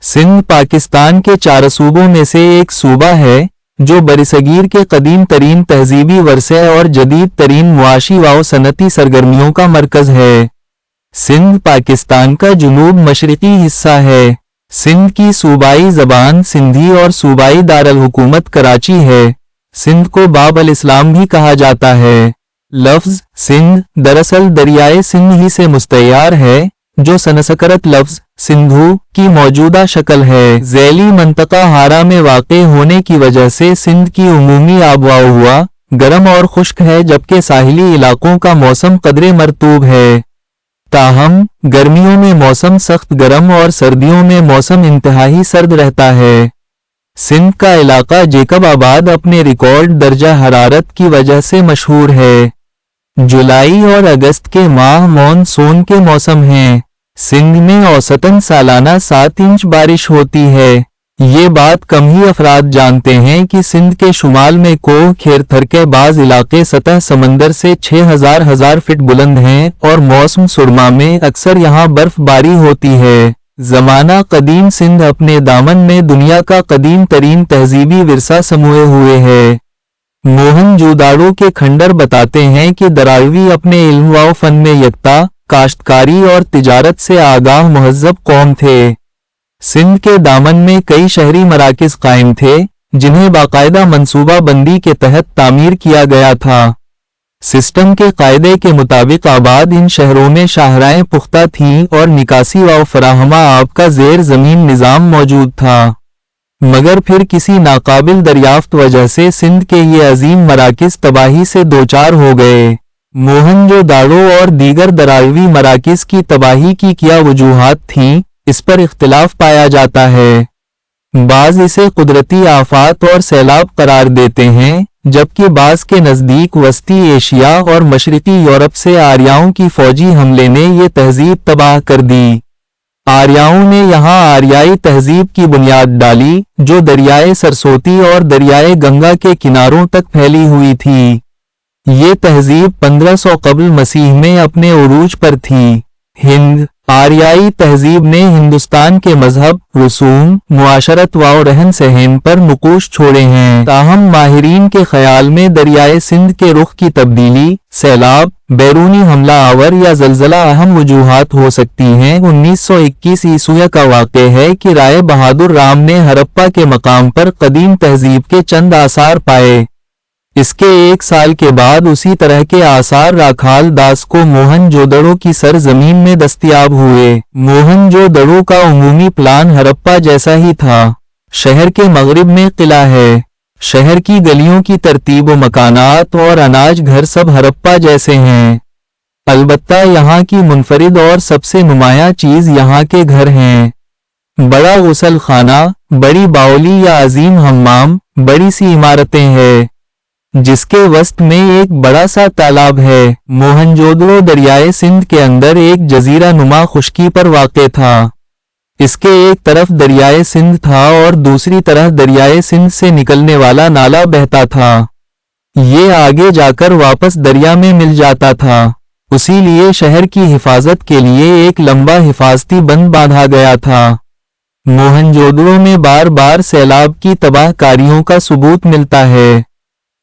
सिंध पाकिस्तान के 4 सूबों में से एक सूबा है जो बरसगीर के कदीम तरीन तहजीबी वरसे और जदीद तरीन मुआशी व सनती सरगर्मियों का मरकज़ है। सिंध पाकिस्तान का जुनूब मशरिकी हिस्सा है। सिंध की सूबाई ज़बान सिंधी और सूबाई दारुल हुकूमत कराची है। सिंध को बाब अल इस्लाम भी कहा जाता है। लफ्ज़ सिंध दरअसल दरियाए सिंध ही से मुस्तैयार है जो संस्कृत लफ्ज़ सिंधु की मौजूदा शक्ल है। ज़ैली मंतका हारा में वाक़े होने की वजह से सिंध की उमूमी आबोहवा गर्म और खुश्क है, जबकि साहिली इलाकों का मौसम कदरे मरतूब है। ताहम गर्मियों में मौसम सख्त गर्म और सर्दियों में मौसम इंतहाई सर्द रहता है। सिंध का इलाका जेकब आबाद अपने रिकॉर्ड दर्जा हरारत की वजह से मशहूर है। जुलाई और अगस्त के माह मॉनसून के मौसम हैं। सिंध में औसतन सालाना 7 इंच बारिश होती है। ये बात कम ही अफराद जानते हैं कि सिंध के शुमाल में कोह खेरथर के बाज़ इलाके सतह समंदर से 6000 फीट बुलंद हैं और मौसम सुरमा में अक्सर यहाँ बर्फबारी होती है। ज़माना कदीम सिंध अपने दामन में दुनिया का कदीम तरीन तहजीबी विरसा समोए हुए है। मोहनजोदाड़ो के खंडर बताते हैं कि दरावी अपने इल्म व फन में यकता, काश्तकारी और तिजारत से आगाह महज़ब कौम थे। सिंध के दामन में कई शहरी मराकिज़ कायम थे जिन्हें बाकायदा मंसूबा बंदी के तहत तामीर किया गया था। सिस्टम के कायदे के मुताबिक आबाद इन शहरों में शाहराएं पुख्ता थीं और निकासी व फराहमा आब का ज़ेर ज़मीन निज़ाम मौजूद था। मगर फिर किसी नाकाबिल दरियाफ्त वजह से सिंध के ये अजीम मराकिज़ तबाही से दोचार हो गए। मोहनजोदाड़ो और दीगर दरावी मराकिज़ की तबाही की क्या वजूहात थीं, इस पर इख्तिलाफ पाया जाता है। बाज़ इसे कुदरती आफात और सैलाब करार देते हैं, जबकि बाज़ के नज़दीक वस्ती एशिया और मशरिकी यूरोप से आर्याओं की फौजी हमले ने ये तहजीब तबाह कर दी। आर्याओं ने यहाँ आर्याई तहजीब की बुनियाद डाली जो दरियाए सरस्वती और दरियाए गंगा के किनारों तक फैली हुई थी। ये तहजीब 1500 कब्ल मसीह में अपने उरूज पर थी। हिंद आर्याई तहजीब ने हिंदुस्तान के मजहब, रसूम, मुआशरत व रहन सहन पर नुकूश छोड़े हैं। ताहम माहिरीन के ख्याल में दरियाए सिंध के रुख की तब्दीली, सैलाब, बैरूनी हमला आवर या जलजला अहम वजूहात हो सकती हैं। 1921 ईस्वी का वाक़े है कि राय बहादुर राम ने हरप्पा के मकाम पर कदीम तहजीब के चंद आसार पाए। इसके 1 साल के बाद उसी तरह के आसार राखाल दास को मोहनजोदड़ो की सरजमीन में दस्तयाब हुए। मोहनजोदड़ो का उमूमी प्लान हरप्पा जैसा ही था। शहर के मगरिब में किला है। शहर की गलियों की तरतीब व मकानात और अनाज घर सब हरप्पा जैसे हैं। अलबत्ता यहाँ की मुनफरिद और सबसे नुमायां चीज यहाँ के घर हैं। बड़ा गुसल खाना, बड़ी बावली या अजीम हम्माम, बड़ी सी इमारतें हैं जिसके वस्त में एक बड़ा सा तालाब है। मोहनजोदड़ो दरियाए सिंध के अंदर एक जजीरा नुमा खुश्की पर वाक़े था। इसके एक तरफ दरियाए सिंध था और दूसरी तरफ दरियाए सिंध से निकलने वाला नाला बहता था। ये आगे जाकर वापस दरिया में मिल जाता था। उसी लिए शहर की हिफाजत के लिए एक लंबा हिफाजती बंद बांधा गया था। मोहनजोदड़ो में बार बार सैलाब की तबाहकारियों का सबूत मिलता है।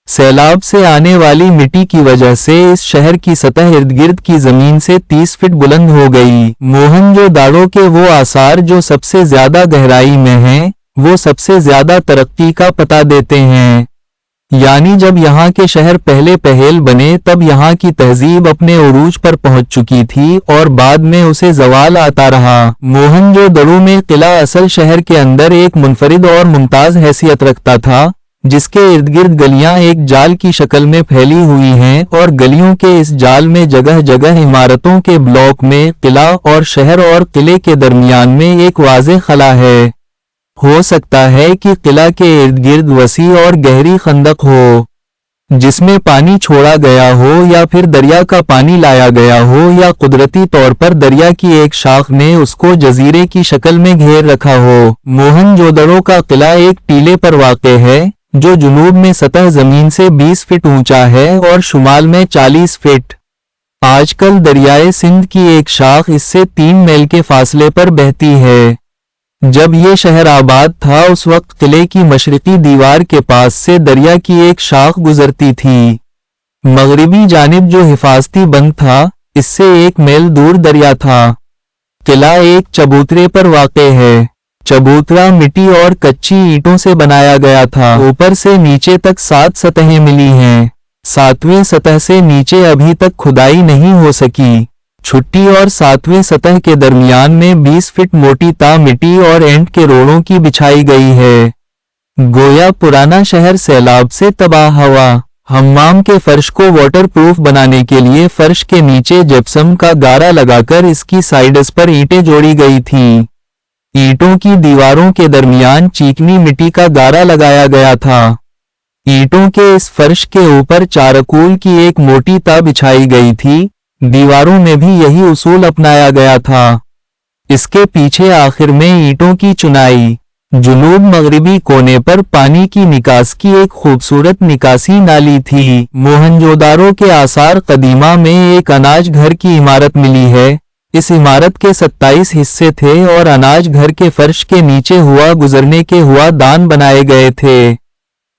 सैलाब से आने वाली मिट्टी की वजह से इस शहर की सतह इर्द गिर्द की जमीन से 30 फीट बुलंद हो गई। मोहनजोदाड़ो के वो आसार जो सबसे ज्यादा गहराई में हैं, वो सबसे ज्यादा तरक्की का पता देते हैं। यानी जब यहाँ के शहर पहले पहल बने तब यहाँ की तहजीब अपने उरूज पर पहुंच चुकी थी और बाद में उसे जवाल आता रहा। मोहनजोदड़ो में किला असल शहर के अंदर एक मुनफरिद और मुमताज हैसियत रखता था, जिसके इर्द गिर्द गलियां एक जाल की शक्ल में फैली हुई हैं और गलियों के इस जाल में जगह जगह इमारतों के ब्लॉक में किला और शहर और किले के दरमियान में एक वाज़ेह खला है। हो सकता है कि किला के इर्द गिर्द वसी और गहरी खंदक हो जिसमें पानी छोड़ा गया हो या फिर दरिया का पानी लाया गया हो या कुदरती तौर पर दरिया की एक शाख ने उसको जजीरे की शक्ल में घेर रखा हो। मोहनजोदड़ो का किला एक टीले पर वाक़े है जो जुनूब में सतह जमीन से 20 फीट ऊंचा है और शुमाल में 40 फीट। आजकल दरियाए सिंध की एक शाख इससे 3 मील के फासले पर बहती है। जब ये शहर आबाद था उस वक्त किले की मशरकी दीवार के पास से दरिया की एक शाख गुजरती थी। मगरिबी जानिब जो हिफाजती बंद था, इससे 1 मील दूर दरिया था। किला एक चबूतरे पर वाक़े है। चबूतरा मिट्टी और कच्ची ईंटों से बनाया गया था। ऊपर से नीचे तक 7 सतहें मिली हैं। 7वें सतह से नीचे अभी तक खुदाई नहीं हो सकी। छुट्टी और 7वें सतह के दरमियान में 20 फीट मोटी ता मिट्टी और एंट के रोड़ों की बिछाई गई है। गोया पुराना शहर सैलाब से तबाह हुआ। हम्माम के फर्श को वाटर प्रूफ बनाने के लिए फर्श के नीचे जिप्सम का गारा लगाकर इसकी साइड्स पर ईंटें जोड़ी गई थी। ईंटों की दीवारों के दरमियान चीकनी मिट्टी का गारा लगाया गया था। ईंटों के इस फर्श के ऊपर चारकोल की एक मोटी ता बिछाई गई थी। दीवारों में भी यही उसूल अपनाया गया था। इसके पीछे आखिर में ईंटों की चुनाई। जुनूब मगरिबी कोने पर पानी की निकास की एक खूबसूरत निकासी नाली थी। मोहनजोदारो के आसार कदीमा में एक अनाज घर की इमारत मिली है। इस इमारत के 27 हिस्से थे और अनाज घर के फर्श के नीचे हुआ गुजरने के हुआ दान बनाए गए थे।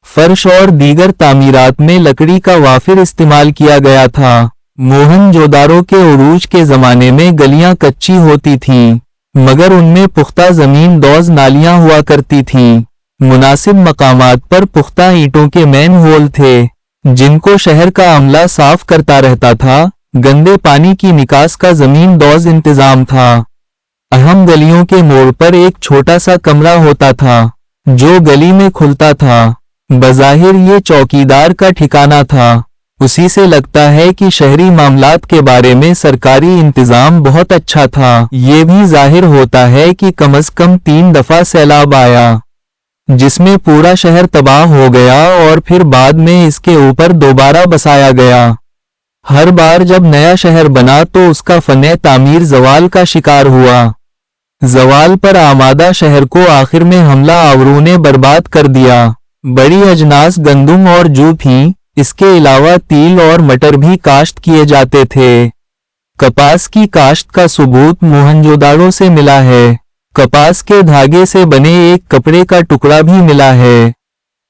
फर्श और दीगर तामीरात में लकड़ी का वाफिर इस्तेमाल किया गया था। मोहनजोदारो के उरूज के ज़माने में गलियां कच्ची होती थीं, मगर उनमें पुख्ता ज़मीन दोज नालियां हुआ करती थीं। मुनासिब मकामात पर पुख्ता ईंटों के मैन होल थे, जिनको शहर का अमला साफ करता रहता था। गंदे पानी की निकास का ज़मीन दोज इंतज़ाम था। अहम गलियों के मोड़ पर एक छोटा सा कमरा होता था, जो गली में खुलता था। बज़ाहिर ये चौकीदार का ठिकाना था। उसी से लगता है कि शहरी मामलात के बारे में सरकारी इंतजाम बहुत अच्छा था। ये भी जाहिर होता है कि कम अज कम 3 दफा सैलाब आया, जिसमें पूरा शहर तबाह हो गया और फिर बाद में इसके ऊपर दोबारा बसाया गया। हर बार जब नया शहर बना तो उसका फने तामीर जवाल का शिकार हुआ। जवाल पर आमादा शहर को आखिर में हमला आवरों ने बर्बाद कर दिया। बड़ी अजनास गंदुम और जू थी। इसके अलावा तिल और मटर भी काश्त किए जाते थे। कपास की काश्त का सबूत मोहनजोदाड़ो से मिला है। कपास के धागे से बने एक कपड़े का टुकड़ा भी मिला है,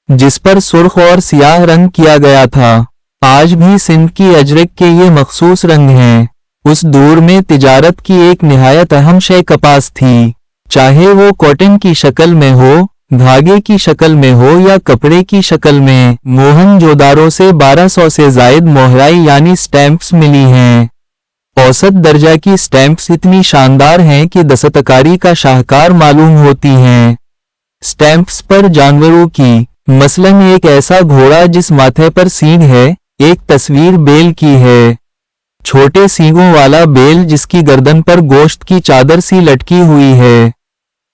जिस पर सुर्ख और सियाह रंग किया गया था। आज भी सिंध की अजरक के ये मखसूस रंग हैं। उस दौर में तिजारत की एक निहायत अहम शय कपास थी, चाहे वो कॉटन की शक्ल में हो, धागे की शक्ल में हो या कपड़े की शक्ल में। मोहनजोदारो से 1200 से जायद मोहराई यानी स्टैंप्स मिली हैं। औसत दर्जा की स्टैंप्स इतनी शानदार हैं कि दस्तकारी का शाहकार मालूम होती हैं। स्टैंप्स पर जानवरों की, मसलन एक ऐसा घोड़ा जिस माथे पर सींग है, एक तस्वीर बेल की है, छोटे सींगों वाला बेल जिसकी गर्दन पर गोश्त की चादर सी लटकी हुई है,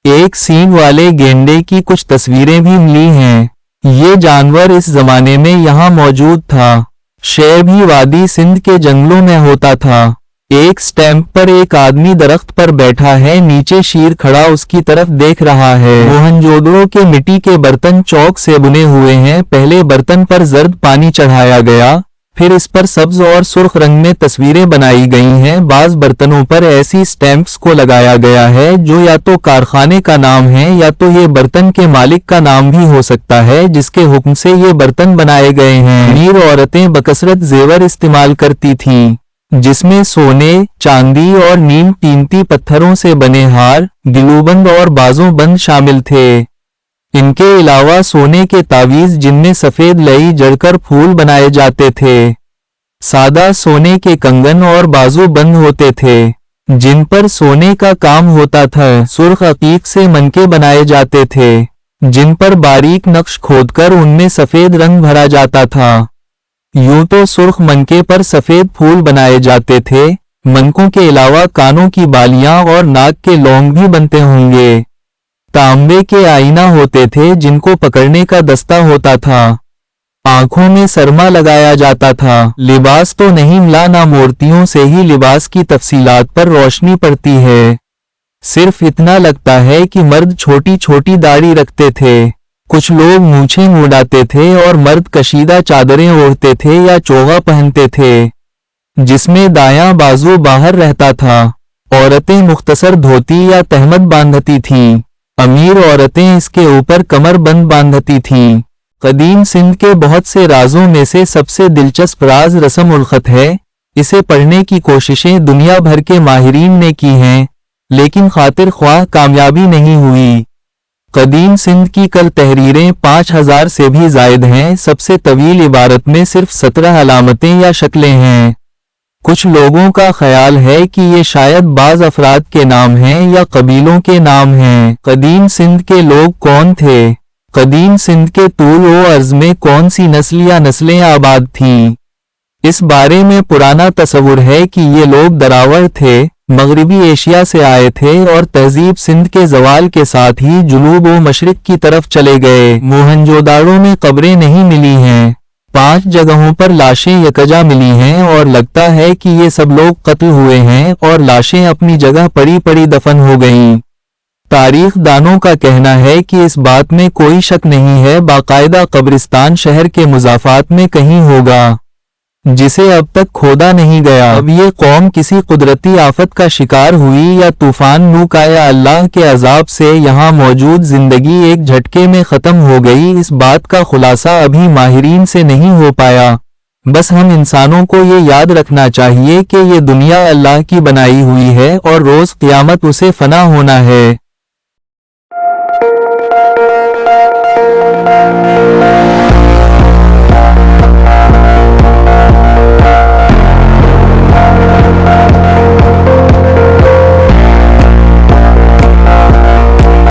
एक सींग वाले गेंडे की कुछ तस्वीरें भी मिली हैं। ये जानवर इस जमाने में यहाँ मौजूद था। शेर भी वादी सिंध के जंगलों में होता था। एक स्टैंप पर एक आदमी दरख्त पर बैठा है, नीचे शीर खड़ा उसकी तरफ देख रहा है। मोहनजोदड़ो के मिट्टी के बर्तन चौक से बुने हुए हैं। पहले बर्तन पर जर्द पानी चढ़ाया गया, फिर इस पर सब्ज और सुर्ख रंग में तस्वीरें बनाई गई हैं। बाज बर्तनों पर ऐसी स्टैंप्स को लगाया गया है जो या तो कारखाने का नाम है या तो ये बर्तन के मालिक का नाम भी हो सकता है, जिसके हुक्म से ये बर्तन बनाए गए हैं। अमीर औरतें बकसरत जेवर इस्तेमाल करती थीं, जिसमें सोने, चांदी और नीम कीमती पत्थरों से बने हार, गिलूबंद और बाजों बंद शामिल थे। इनके अलावा सोने के तावीज जिनमें सफेद लई जड़कर फूल बनाए जाते थे, सादा सोने के कंगन और बाजू बंद होते थे जिन पर सोने का काम होता था। सुर्ख अकीक से मनके बनाए जाते थे, जिन पर बारीक नक्श खोदकर उनमें सफेद रंग भरा जाता था। यूं तो सुर्ख मनके पर सफेद फूल बनाए जाते थे। मनकों के अलावा कानों की बालियां और नाक के लौंग भी बनते होंगे। तांबे के आईना होते थे जिनको पकड़ने का दस्ता होता था। आंखों में सरमा लगाया जाता था। लिबास तो नहीं मिला ना, मूर्तियों से ही लिबास की तफसीलात पर रोशनी पड़ती है। सिर्फ इतना लगता है कि मर्द छोटी छोटी दाढ़ी रखते थे, कुछ लोग मूछें मुड़ाते थे और मर्द कशीदा चादरें ओढ़ते थे या चोगा पहनते थे जिसमें दायां बाजू बाहर रहता था। औरतें मुख्तसर धोती या तहमद बांधती थीं। अमीर औरतें इसके ऊपर कमर बंद बांधती थीं। कदीम सिंध के बहुत से राजों में से सबसे दिलचस्प राज रस्म उल खत है। इसे पढ़ने की कोशिशें दुनिया भर के माहिरीन ने की हैं, लेकिन खातिर ख्वाह कामयाबी नहीं हुई। कदीम सिंध की कल तहरीरें 5000 से भी जायद हैं। सबसे तवील इबारत में सिर्फ 17 अलामतें या शक्लें हैं। कुछ लोगों का ख्याल है कि ये शायद बाज अफराद के नाम हैं या कबीलों के नाम हैं। कदीम सिंध के लोग कौन थे? कदीम सिंध के तूल व अर्ज में कौन सी नस्ल या नस्लें आबाद थीं? इस बारे में पुराना तस्वुर है कि ये लोग दरावर थे, मगरबी एशिया से आए थे और तहजीब सिंध के जवाल के साथ ही जुनूब व मशरिक की तरफ चले गए। मोहनजोदाड़ो में कब्रें नहीं मिली हैं। 5 जगहों पर लाशें यकजा मिली हैं और लगता है कि ये सब लोग कत्ल हुए हैं और लाशें अपनी जगह पड़ी पड़ी दफन हो गईं। तारीख दानों का कहना है कि इस बात में कोई शक नहीं है, बाकायदा कब्रिस्तान शहर के मुजाफात में कहीं होगा, जिसे अब तक खोदा नहीं गया। अब ये कौम किसी कुदरती आफत का शिकार हुई या तूफान नूक आया अल्लाह के अजाब से यहाँ मौजूद जिंदगी एक झटके में ख़त्म हो गई, इस बात का खुलासा अभी माहिरीन से नहीं हो पाया। बस हम इंसानों को ये याद रखना चाहिए कि ये दुनिया अल्लाह की बनाई हुई है और रोज़ क़यामत उसे फना होना है।